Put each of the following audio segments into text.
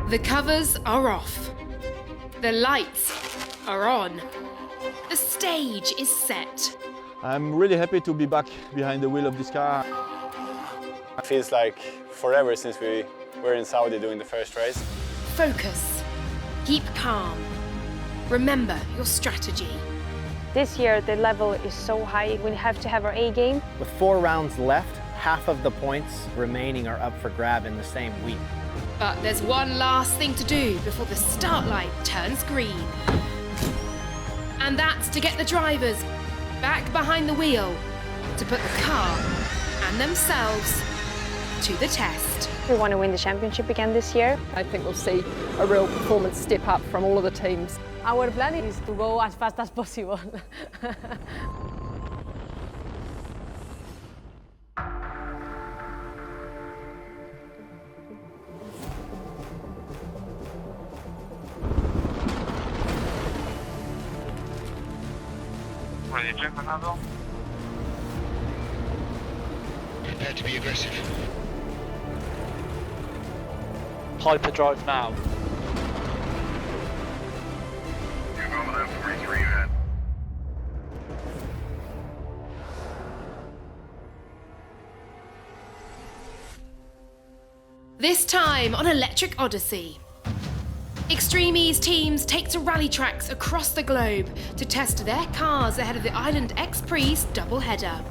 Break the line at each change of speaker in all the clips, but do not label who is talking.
The covers are off. The lights are on. The stage is set.
I'm really happy to be back behind the wheel of this car.
It feels like forever since we were in Saudi doing the first race.
Focus. Keep calm. Remember your strategy.
This year the level is so high, we have to have our A game.
With 4 rounds left, half of the points remaining are up for grab in the same week.
But there's one last thing to do before the start light turns green. And that's to get the drivers back behind the wheel to put the car and themselves to the test.
We want to win the championship again this year.
I think we'll see a real performance step up from all of the teams.
Our plan is to go as fast as possible.
Ready to check, Fernando?
Prepare to be aggressive.
Hyperdrive now.
You're going to have 3-3 ahead.
This time on Electric Odyssey. Extreme E's teams take to rally tracks across the globe to test their cars ahead of the Island X Prix doubleheader.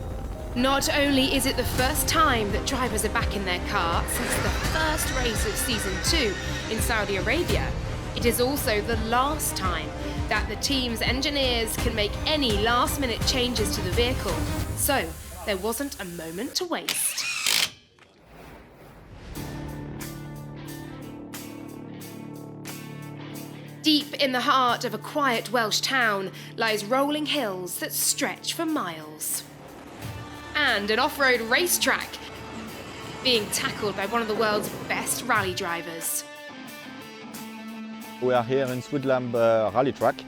Not only is it the first time that drivers are back in their car since the first race of Season 2 in Saudi Arabia, it is also the last time that the team's engineers can make any last-minute changes to the vehicle. So there wasn't a moment to waste. Deep in the heart of a quiet Welsh town lies rolling hills that stretch for miles. And an off-road racetrack being tackled by one of the world's best rally drivers.
We are here in Switzerland rally track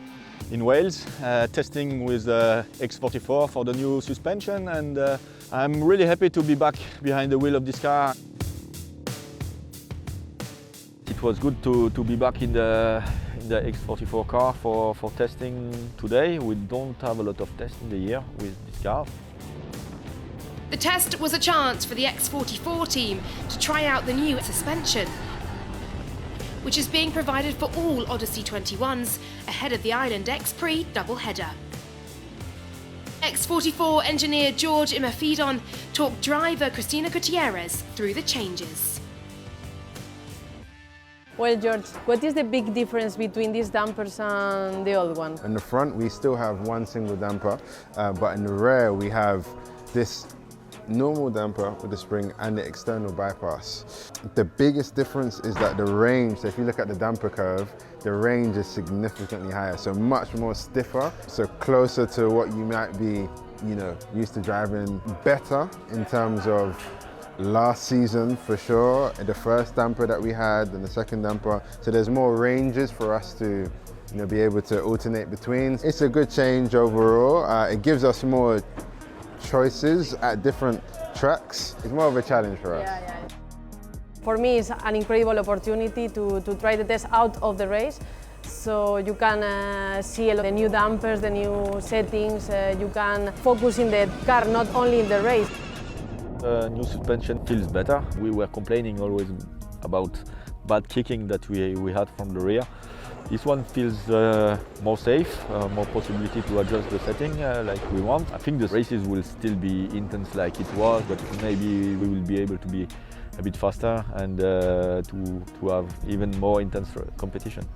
in Wales, testing with X44 for the new suspension, and I'm really happy to be back behind the wheel of this car. It was good to be back in the X44 car for testing today. We don't have a lot of tests in the year with this car.
The test was a chance for the X44 team to try out the new suspension, which is being provided for all Odyssey 21s ahead of the Island X Prix doubleheader. X44 engineer George Imafidon talked driver Cristina Gutierrez through the changes.
Well, George, what is the big difference between these dampers and the old one?
In the front, we still have one single damper, but in the rear, we have this normal damper with the spring and the external bypass. The biggest difference is that the range, so if you look at the damper curve, the range is significantly higher, so much more stiffer, so closer to what you might be, used to driving. Better in terms of last season for sure, the first damper that we had and the second damper, so there's more ranges for us to be able to alternate between. It's a good change overall. It gives us more choices at different tracks. It's more of a challenge for us.
Yeah. For me, it's an incredible opportunity to try the test out of the race. So you can see the new dampers, the new settings. You can focus in the car, not only in the race.
The new suspension feels better. We were complaining always about bad kicking that we had from the rear. This one feels more safe, more possibility to adjust the setting like we want. I think the races will still be intense like it was, but maybe we will be able to be a bit faster and to have even more intense competition.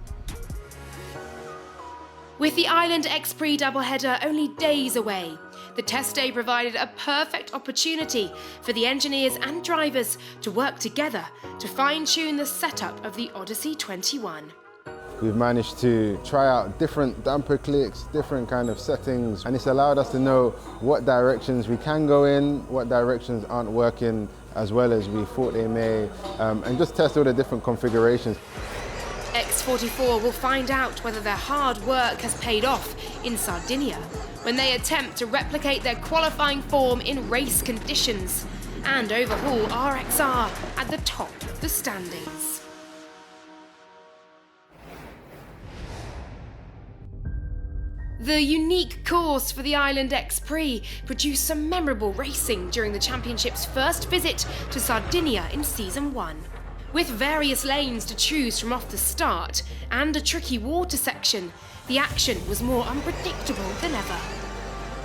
With the Island X Prix doubleheader only days away, the test day provided a perfect opportunity for the engineers and drivers to work together to fine-tune the setup of the Odyssey 21.
We've managed to try out different damper clicks, different kind of settings, and it's allowed us to know what directions we can go in, what directions aren't working as well as we thought they may, and just test all the different configurations.
X44 will find out whether their hard work has paid off in Sardinia when they attempt to replicate their qualifying form in race conditions and overhaul RXR at the top of the standings. The unique course for the Island X Prix produced some memorable racing during the championship's first visit to Sardinia in Season 1. With various lanes to choose from off the start and a tricky water section, the action was more unpredictable than ever.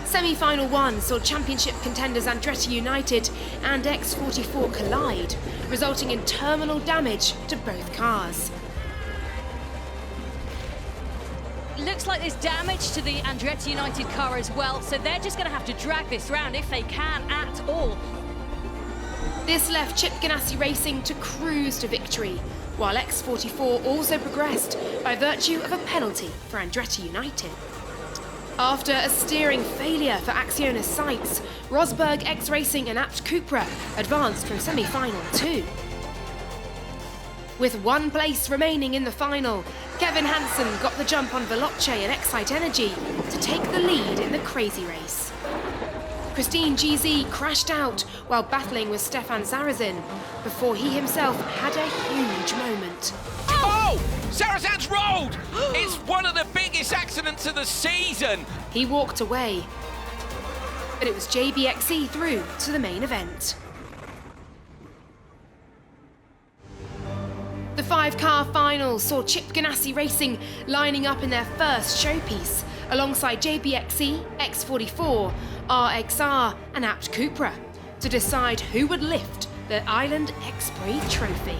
Semi-final 1 saw championship contenders Andretti United and X44 collide, resulting in terminal damage to both cars.
Looks like there's damage to the Andretti United car as well, so they're just going to have to drag this round if they can at all.
This left Chip Ganassi Racing to cruise to victory, while X44 also progressed by virtue of a penalty for Andretti United. After a steering failure for Acciona Sites, Rosberg X Racing and Apt Cupra advanced from semi-final 2. With one place remaining in the final, Kevin Hansen got the jump on Veloce and Excite Energy to take the lead in the crazy race. Christine GZ crashed out while battling with Stefan Zarazin before he himself had a huge moment.
Oh! Zarazan's rolled! It's one of the biggest accidents of the season!
He walked away, but it was JBXE through to the main event. The 5-car final saw Chip Ganassi Racing lining up in their first showpiece alongside JBXE, X44, RXR and Apt Cupra to decide who would lift the Island X Prix trophy.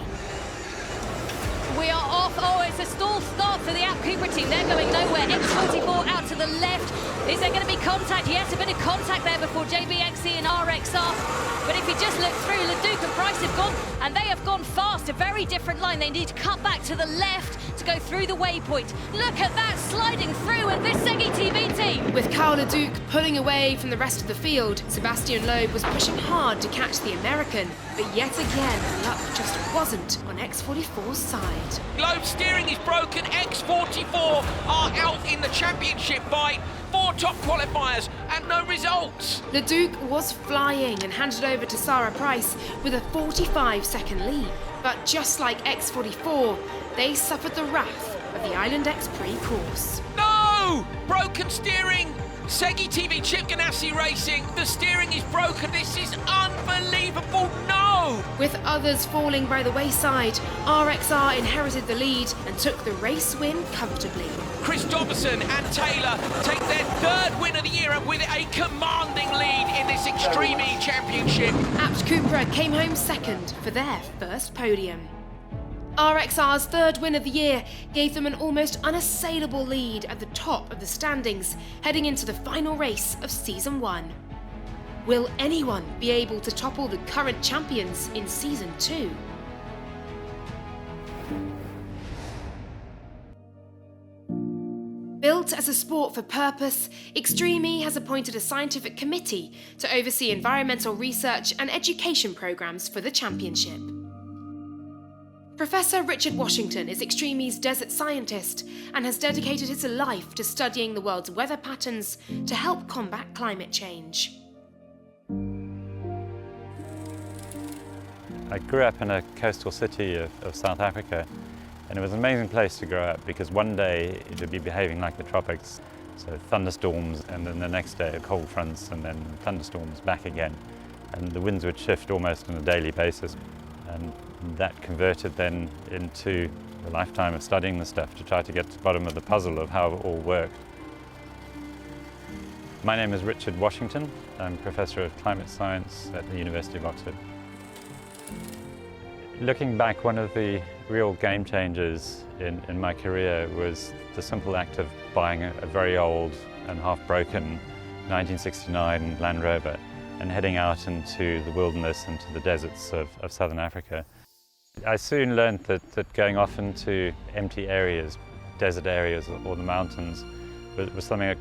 We are off. Oh, it's a stall start for the Apt Cupra team. They're going nowhere. X44 out to the left. Is there going to be contact? Yes, a bit of contact there before JBXE and RXR. But if you just look through, Leduc and Price have gone, and they have gone fast. A very different line. They need to cut back to the left to go through the waypoint. Look at that, sliding through with this Segui TV team.
With Carl Leduc pulling away from the rest of the field, Sebastian Loeb was pushing hard to catch the American. But yet again, luck just wasn't on X44's side.
Globe steering is broken. X44 are out in the championship fight. 4 top qualifiers and no results.
Leduc was flying and handed over to Sarah Price with a 45-second lead. But just like X44, they suffered the wrath of the Island X Prix course.
No! Broken steering. Segui TV Chip Ganassi Racing. The steering is broken. This is unbelievable. No!
With others falling by the wayside, RXR inherited the lead and took the race win comfortably.
Chris Dobson and Taylor take their 3rd win of the year and with a commanding lead in this Extreme E Championship.
Apt Cupra came home second for their first podium. RXR's 3rd win of the year gave them an almost unassailable lead at the top of the standings heading into the final race of Season 1. Will anyone be able to topple the current champions in Season 2? Built as a sport for purpose, Extreme E has appointed a scientific committee to oversee environmental research and education programs for the championship. Professor Richard Washington is Extreme E's desert scientist and has dedicated his life to studying the world's weather patterns to help combat climate change.
I grew up in a coastal city of South Africa, and it was an amazing place to grow up because one day it would be behaving like the tropics, so thunderstorms, and then the next day cold fronts, and then thunderstorms back again. And the winds would shift almost on a daily basis. And that converted then into a lifetime of studying the stuff to try to get to the bottom of the puzzle of how it all worked. My name is Richard Washington. I'm Professor of Climate Science at the University of Oxford. Looking back, one of the real game changers in my career was the simple act of buying a very old and half-broken 1969 Land Rover and heading out into the wilderness, into the deserts of southern Africa. I soon learned that going off into empty areas, desert areas or the mountains, was something that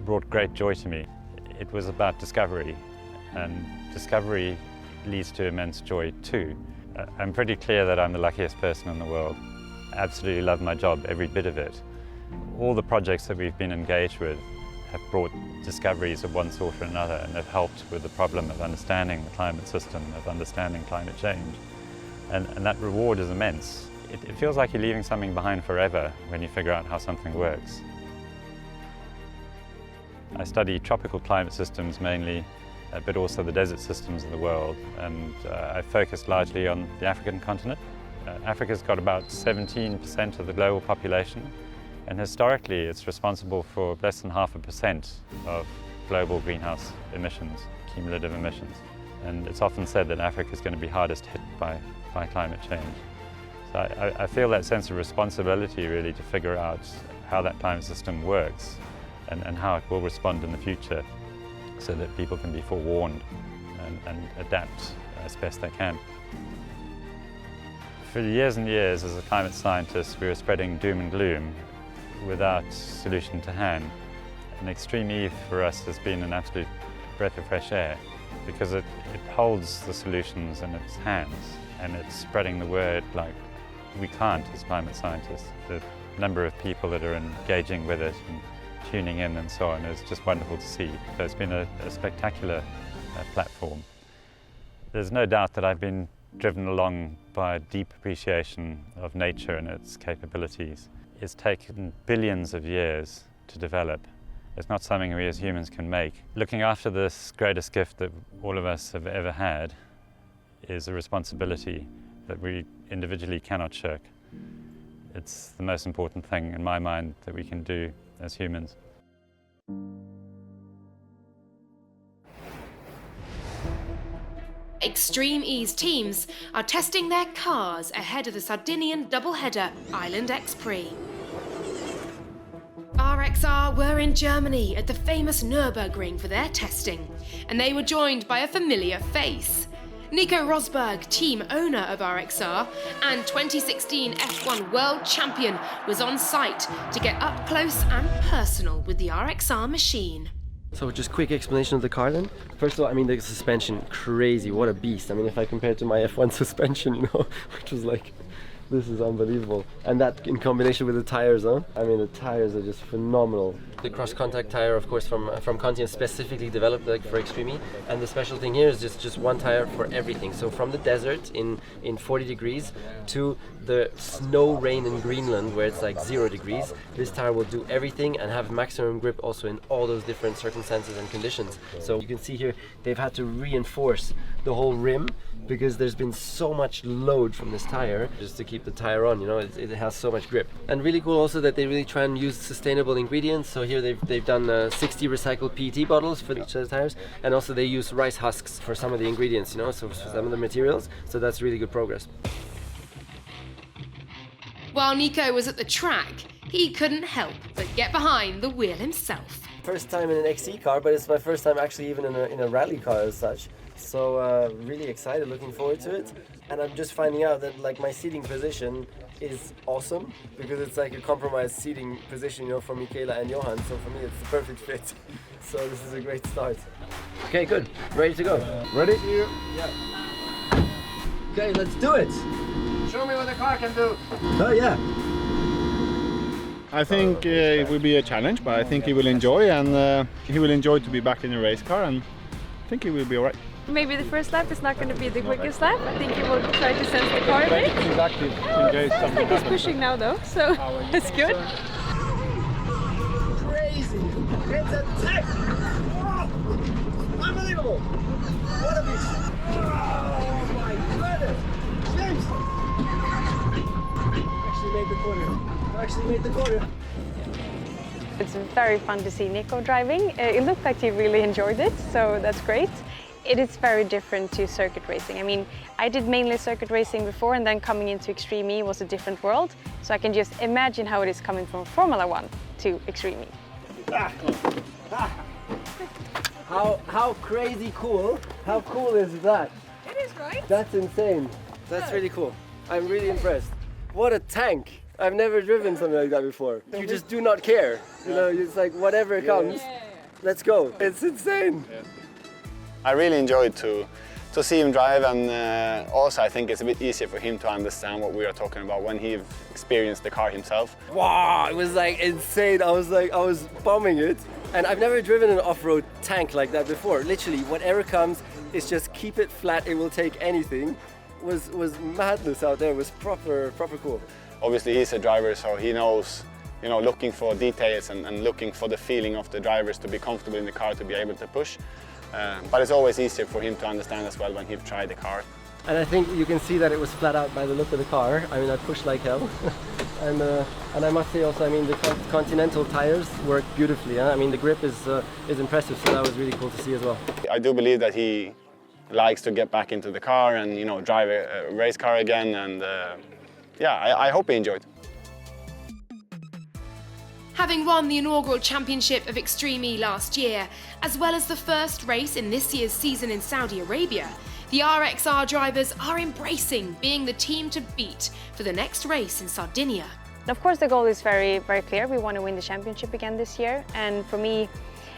brought great joy to me. It was about discovery, and discovery leads to immense joy too. I'm pretty clear that I'm the luckiest person in the world. I absolutely love my job, every bit of it. All the projects that we've been engaged with have brought discoveries of one sort or another, and have helped with the problem of understanding the climate system, of understanding climate change. And that reward is immense. It feels like you're leaving something behind forever when you figure out how something works. I study tropical climate systems mainly, but also the desert systems of the world, and I focused largely on the African continent. Africa's got about 17% of the global population, and historically it's responsible for less than 0.5% of global greenhouse emissions, cumulative emissions. And it's often said that Africa is going to be hardest hit by climate change. So I feel that sense of responsibility really to figure out how that climate system works and how it will respond in the future so that people can be forewarned and adapt as best they can. For years and years as a climate scientist we were spreading doom and gloom without solution to hand. And Extreme E for us has been an absolute breath of fresh air because it holds the solutions in its hands and it's spreading the word like we can't as climate scientists. The number of people that are engaging with it and tuning in and so on is just wonderful to see. So it's been a spectacular platform. There's no doubt that I've been driven along by a deep appreciation of nature and its capabilities. It's taken billions of years to develop. It's not something we as humans can make. Looking after this greatest gift that all of us have ever had is a responsibility that we individually cannot shirk. It's the most important thing in my mind that we can do as humans.
Extreme E's teams are testing their cars ahead of the Sardinian doubleheader Island X Prix. RXR were in Germany at the famous Nürburgring for their testing, and they were joined by a familiar face. Nico Rosberg, team owner of RXR and 2016 F1 World Champion, was on site to get up close and personal with the RXR machine.
So just quick explanation of the car then. First of all, I mean the suspension, crazy, what a beast. I mean if I compare it to my F1 suspension, you know, which was like, this is unbelievable. And that in combination with the tires, huh? I mean the tires are just phenomenal. The cross-contact tire, of course, from Continental, specifically developed like for Extreme E. And the special thing here is just one tire for everything. So from the desert in 40 degrees to the snow rain in Greenland where it's like 0 degrees, this tire will do everything and have maximum grip also in all those different circumstances and conditions. So you can see here they've had to reinforce the whole rim because there's been so much load from this tire just to keep the tire on, you know, it has so much grip. And really cool also that they really try and use sustainable ingredients. So here they've done 60 recycled PET bottles for each of the tires, and also they use rice husks for some of the ingredients, you know, so for some of the materials, so that's really good progress.
While Nico was at the track, he couldn't help but get behind the wheel himself.
First time in an XC car, but it's my first time actually even in a rally car as such. So really excited, looking forward to it. And I'm just finding out that like my seating position is awesome because it's like a compromised seating position, you know, for Michaela and Johan. So for me, it's the perfect fit. So this is a great start. Okay, good. Ready to go.
Ready?
Yeah. Okay, let's do it.
Show me what the car can do.
Oh yeah.
I think it will be a challenge, but I think he will enjoy, and he will enjoy to be back in a race car, and I think he will be all right.
Maybe the first lap is not going to be the quickest lap. I think he will try to sense the car a bit. I think he's pushing now though, so it's good.
Crazy! It's a tech! Oh, unbelievable! What a beast! Oh my goodness! James! Actually made the corner.
It's very fun to see Nico driving. It looked like he really enjoyed it, so that's great. It is very different to circuit racing. I mean, I did mainly circuit racing before, and then coming into Extreme E was a different world. So I can just imagine how it is coming from Formula 1 to Extreme E.
How crazy cool? How cool is that?
It is, right?
That's insane. That's really cool. I'm really impressed. What a tank! I've never driven something like that before. You just do not care. You know, it's like whatever comes, let's go. It's insane.
I really enjoyed to see him drive, and also I think it's a bit easier for him to understand what we are talking about when he experienced the car himself.
Wow, it was like insane. I was bombing it. And I've never driven an off-road tank like that before. Literally, whatever comes, it's just keep it flat, it will take anything. Was madness out there, it was proper cool.
Obviously he's a driver, so he knows you know, looking for details and looking for the feeling of the drivers to be comfortable in the car, to be able to push. But it's always easier for him to understand as well when he's tried the car.
And I think you can see that it was flat out by the look of the car. I mean, I pushed like hell. And I must say also, I mean, the Continental tires work beautifully. Huh? I mean, the grip is impressive, so that was really cool to see as well.
I do believe that he likes to get back into the car and, you know, drive a race car again. And yeah, I hope he enjoyed.
Having won the inaugural championship of Extreme E last year, as well as the first race in this year's season in Saudi Arabia, the RXR drivers are embracing being the team to beat for the next race in Sardinia.
Of course, the goal is very, very clear. We want to win the championship again this year. And for me,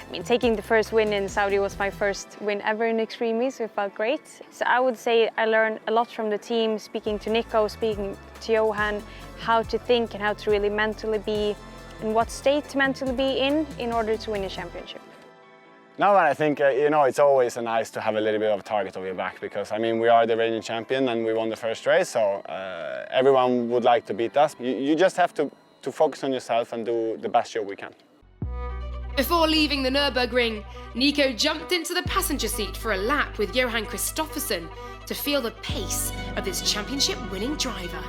I mean, taking the first win in Saudi was my first win ever in Extreme E, so it felt great. So I would say I learned a lot from the team, speaking to Nico, speaking to Johan, how to think and how to really mentally be, in what state to mentally be in order to win a championship.
No, but I think, you know, it's always nice to have a little bit of a target over your back because, I mean, we are the reigning champion and we won the first race, so everyone would like to beat us. You just have to focus on yourself and do the best job we can.
Before leaving the Nürburgring, Nico jumped into the passenger seat for a lap with Johan Kristoffersson to feel the pace of this championship-winning driver.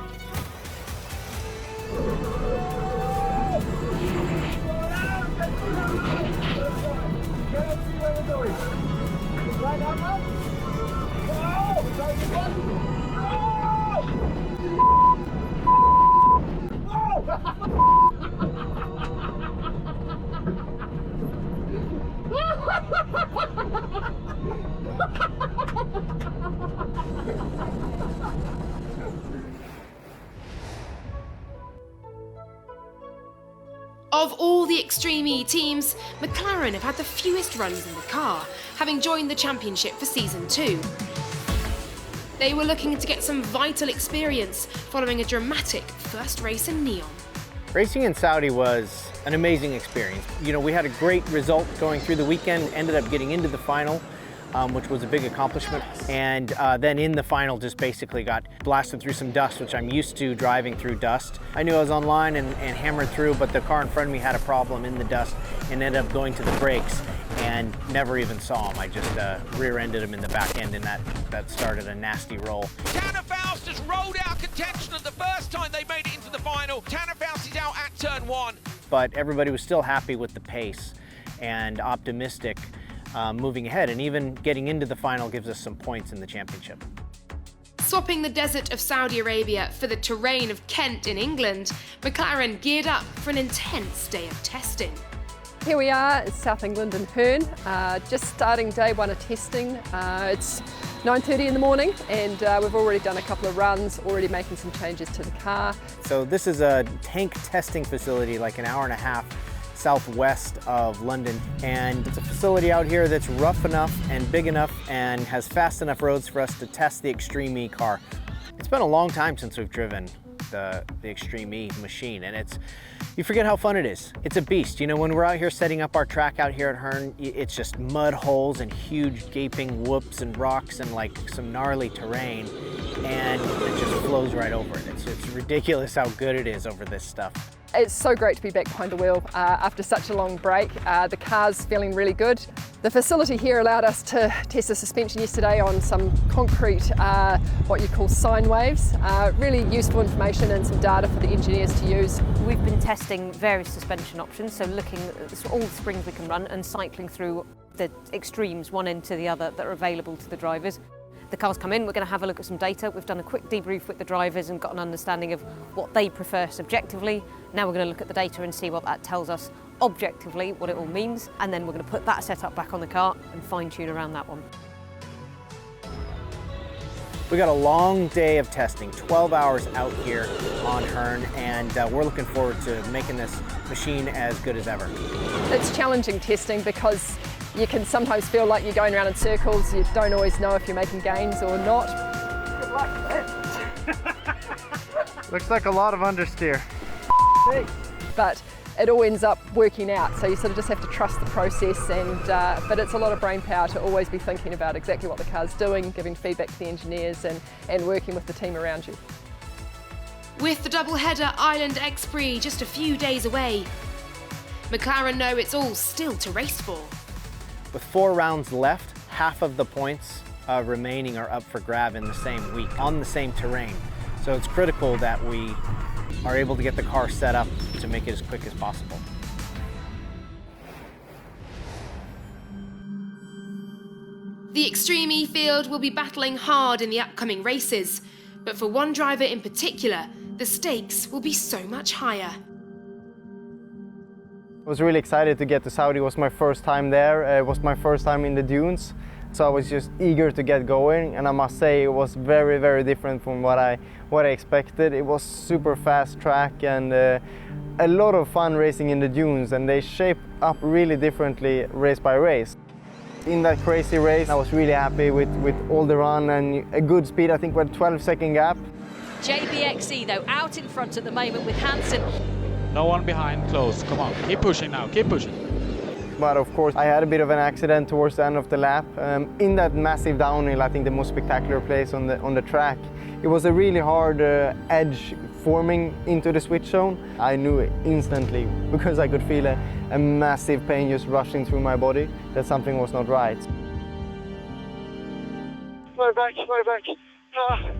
Of all the Extreme E teams, McLaren have had the fewest runs in the car, having joined the championship for Season 2. They were looking to get some vital experience following a dramatic first race in Neon.
Racing in Saudi was an amazing experience. You know, we had a great result going through the weekend, ended up getting into the final, which was a big accomplishment. And then in the final just basically got blasted through some dust, which I'm used to driving through dust. I knew I was online and hammered through, but the car in front of me had a problem in the dust and ended up going to the brakes and never even saw him. I just rear-ended him in the back end, and that started a nasty roll.
Tanner Faust has rolled out contention at the first time they made it into the final. Tanner Faust is out at turn 1.
But everybody was still happy with the pace and optimistic moving ahead, and even getting into the final gives us some points in the championship.
Swapping the desert of Saudi Arabia for the terrain of Kent in England, McLaren geared up for an intense day of testing.
Here we are in South England in Herne, just starting day 1 of testing. It's 9:30 in the morning and we've already done a couple of runs, already making some changes to the car.
So this is a tank testing facility, like an hour and a half southwest of London, and it's a facility out here that's rough enough and big enough and has fast enough roads for us to test the Extreme E car. It's been a long time since we've driven the Extreme E machine, and you forget how fun it is. It's a beast. You know, when we're out here setting up our track out here at Herne, it's just mud holes and huge gaping whoops and rocks and like some gnarly terrain, and it just flows right over it. It's ridiculous how good it is over this stuff.
It's so great to be back behind the wheel after such a long break. The car's feeling really good. The facility here allowed us to test the suspension yesterday on some concrete, what you call sine waves. Really useful information and some data for the engineers to use.
We've been testing various suspension options, so looking at all the springs we can run and cycling through the extremes one end to the other that are available to the drivers. The cars come in, we're going to have a look at some data. We've done a quick debrief with the drivers and got an understanding of what they prefer subjectively. Now we're going to look at the data and see what that tells us objectively, what it all means, and then we're going to put that setup back on the car and fine-tune around that one.
We got a long day of testing, 12 hours out here on Herne, and we're looking forward to making this machine as good as ever.
It's challenging testing because you can sometimes feel like you're going around in circles. You don't always know if you're making gains or not. Good luck.
Looks like a lot of understeer.
But it all ends up working out, so you sort of just have to trust the process, but it's a lot of brain power to always be thinking about exactly what the car's doing, giving feedback to the engineers and working with the team around you.
With the double-header Island X Prix just a few days away, McLaren know it's all still to race for.
With 4 rounds left, half of the points remaining are up for grab in the same week, on the same terrain. So it's critical that we are able to get the car set up to make it as quick as possible.
The Extreme E field will be battling hard in the upcoming races, but for one driver in particular, the stakes will be so much higher.
I was really excited to get to Saudi. It was my first time there. It was my first time in the dunes. So I was just eager to get going, and I must say it was very, very different from what I expected. It was super fast track and a lot of fun racing in the dunes, and they shape up really differently race by race. In that crazy race, I was really happy with all the run and a good speed. I think we had a 12-second gap.
JBXE though out in front at the moment with Hansen.
No one behind, close. Come on, keep pushing now, keep pushing.
But of course, I had a bit of an accident towards the end of the lap. In that massive downhill, I think the most spectacular place on the track, it was a really hard edge forming into the switch zone. I knew it instantly because I could feel a massive pain just rushing through my body that something was not right.
My back. Ah.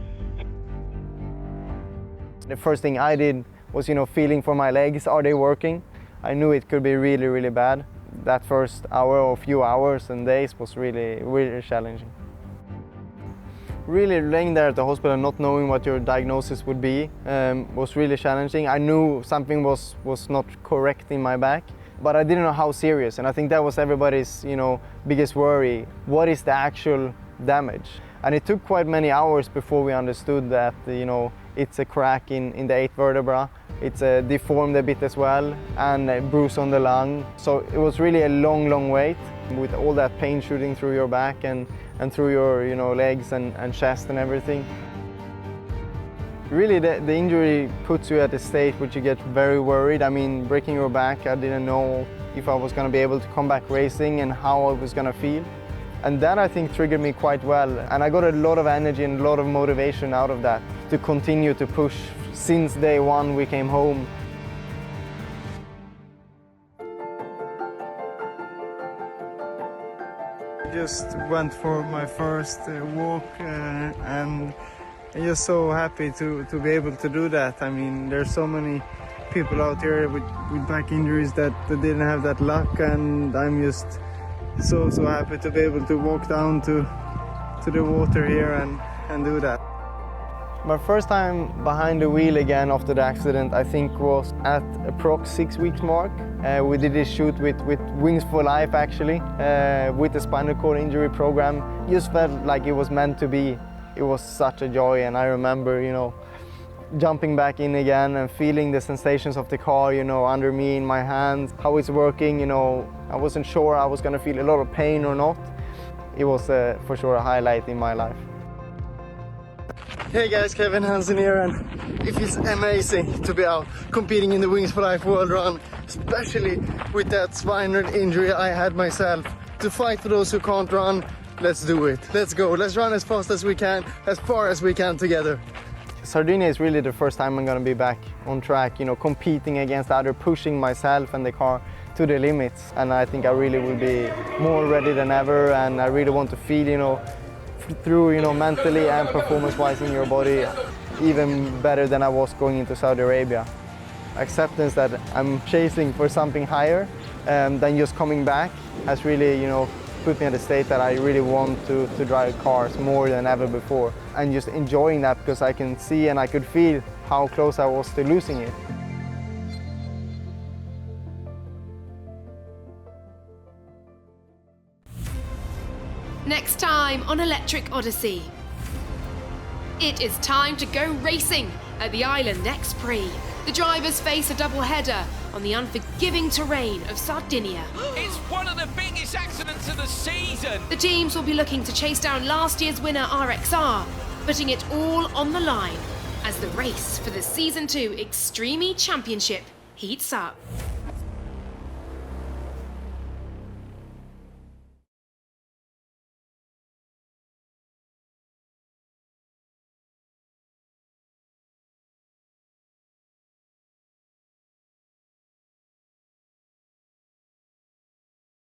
The first thing I did was, feeling for my legs. Are they working? I knew it could be really, really bad. That first hour or few hours and days was really, really challenging. Really laying there at the hospital and not knowing what your diagnosis would be was really challenging. I knew something was not correct in my back, but I didn't know how serious. And I think that was everybody's, biggest worry. What is the actual damage? And it took quite many hours before we understood that, it's a crack in the 8th vertebra. It's deformed a bit as well, and a bruise on the lung. So it was really a long, long wait with all that pain shooting through your back and through your legs and chest and everything. Really, the injury puts you at a state which you get very worried. I mean, breaking your back, I didn't know if I was going to be able to come back racing and how I was going to feel. And that, I think, triggered me quite well. And I got a lot of energy and a lot of motivation out of that to continue to push. Since day one we came home.
I just went for my first walk and I'm just so happy to be able to do that. I mean, there's so many people out here with back injuries that didn't have that luck, and I'm just so happy to be able to walk down to the water here and do that.
My first time behind the wheel again after the accident, I think, was at approx 6 weeks mark. We did this shoot with Wings for Life, actually, with the spinal cord injury program. Just felt like it was meant to be. It was such a joy, and I remember, jumping back in again and feeling the sensations of the car, under me, in my hands, how it's working. I wasn't sure I was going to feel a lot of pain or not. It was for sure a highlight in my life.
Hey guys, Kevin Hansen here, and it feels amazing to be out competing in the Wings for Life World Run, especially with that spinal injury I had myself. To fight for those who can't run, let's do it. Let's go, let's run as fast as we can, as far as we can together.
Sardinia is really the first time I'm going to be back on track, competing against others, pushing myself and the car to the limits. And I think I really will be more ready than ever, and I really want to feel, through, mentally and performance-wise in your body, even better than I was going into Saudi Arabia. Acceptance that I'm chasing for something higher than just coming back has really, put me at a state that I really want to drive cars more than ever before. And just enjoying that because I can see and I could feel how close I was to losing it.
Next time on Electric Odyssey. It is time to go racing at the Island X Prix. The drivers face a double-header on the unforgiving terrain of Sardinia.
It's one of the biggest accidents of the season.
The teams will be looking to chase down last year's winner RXR, putting it all on the line as the race for the Season 2 Extreme E Championship heats up.